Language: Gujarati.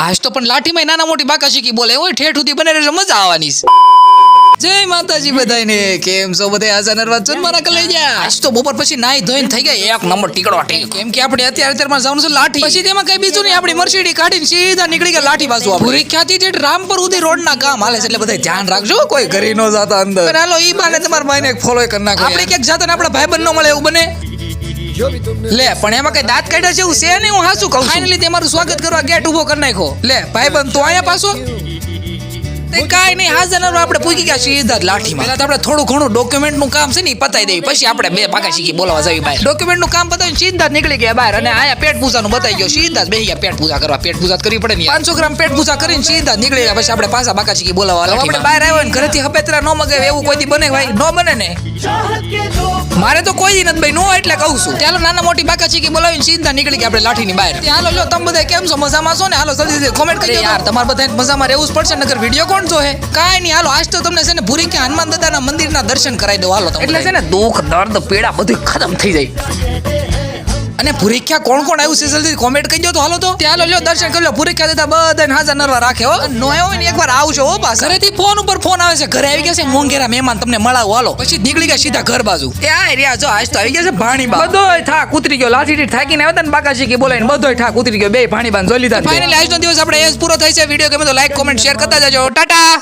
આજ તો પણ લાઠીમાં નાના મોટી બાકા શીખી બોલે હોય ઠેઠ સુધી બને રહેજો મજા આવવાની છે. જય માતાજી બધાને, કેમ છો બધા? આજા નરવા ચન મારા કલે ગયા. આજ તો બપોર પછી નાઈ ધોઈને થઈ ગયા એક નંબર ટીકડો ટીક. કેમ કે આપણે અત્યારમાં જવાનું છે લાઠી. પછી તેમાં કઈ બીજું નહીં, આપણી મર્સિડી કાઢીને સીધા નીકળી ગયા લાઠી બાજુ. પૂરી ખ્યાતિ છે રામપુર સુધી રોડના કામ હાલે છે, એટલે બધા ધ્યાન રાખજો, કોઈ ઘરે ન જાતા અંદર. હાલો ઈ બાને તમારા ભાઈને એક ફોલો કરી નાખો. આપણે ક્યાંક જાતા ને આપણા ભાઈબંધ ન મળે એવું બને. લે પણ એમાં કઈ દાંત કાઢ્યા છે એવું છે ને? હું હાસું કહું. ફાઇનલી તમારું સ્વાગત કરવા ગેટ ઉભો કરી નાખ્યો. લે ભાઈબંધ તો અહીંયા પાછો કાઈ નહીં, હાજર આપણે પૂકી ગયા સીધા લાઠીમાં. પહેલા તો આપણે થોડું ઘણું ડોક્યુમેન્ટ નું કામ છે ને પતાવી દેવી, પછી આપણે બે ભાગા શીખી બોલાવા જવી બહાર. ડોક્યુમેન્ટ નું કામ પતાવીને સીધા નીકળી ગયા બહાર, અને આયા પેટ પૂજાનું બતાવી ગયો. સીધા બેસી ગયા પેટ પૂજા કરવા. પેટ પૂજા કરવી પડે ને, 500 ગ્રામ પેટ પૂજા કરીને સીધા નીકળી ગયા. પછી આપણે પાછા બાકા શીખી બોલાવા. આપણે બહાર આવ્યો ને ઘરેથી હપેતરા ન મગાવે એવું કોઈ દી બને ભાઈ? ન બને ને. મારે તો કોઈ દી નથી ભાઈ, નો એટલે કહું છું. ચાલો નાના મોટી બાકા શીખી બોલાવીને સીધા નીકળી ગયા આપણે લાઠીની બહાર. હાલો લો, તમે બધા કેમ છો? મજામાં છો ને? હાલો જલ્દી કોમેન્ટ કરી યાર. તમારે બધા મજામાં રહેવું જ પડશે, નકર વિડીયો કોણ જોહે? કાઈ નહીં, હાલો આજ તો તમને છે ને ભૂરી કે હનુમાન દાદાના મંદિરના દર્શન કરાવી દો. હાલો એટલે છે ને દુઃખ દર્દ પીડા બધું ખતમ થઈ જાય. અને ભૂરીખ્યા કોણ કોણ આવ્યું છે જલ્દી કોમેન્ટ કરી દો તો. હાલો તો ચાલો લ્યો દર્શન કરી લો. ભૂરીખ્યા દાદા બધાને હાજર નરવા રાખે હો. નો હોય ને એકવાર આવજો હો બસ. ઘરેથી ફોન ઉપર ફોન આવે છે, ઘરે આવી ગયા છે મોંઘેરા મહેમાન, તમને મળાવું. હાલો પછી નીકળી ગયા સીધા ઘર બાજુ. એ આ રહ્યા જો, આજ તો આવી ગયા છે ભાણીબા. બધોય થાક ઉતરી ગયો. લાઠી થાકીને આવ્યા ને બાકા શીખી બોલાઈને બધોય થાક ઉતરી ગયો. બે ભાણીબા જોઈ લીધા. ફાઇનલી આજનો દિવસ આપણે એ જ પૂરો થાય છે. વિડીયો ગમે તો લાઈક કોમેન્ટ શેર કરતા જજો. ટાટા.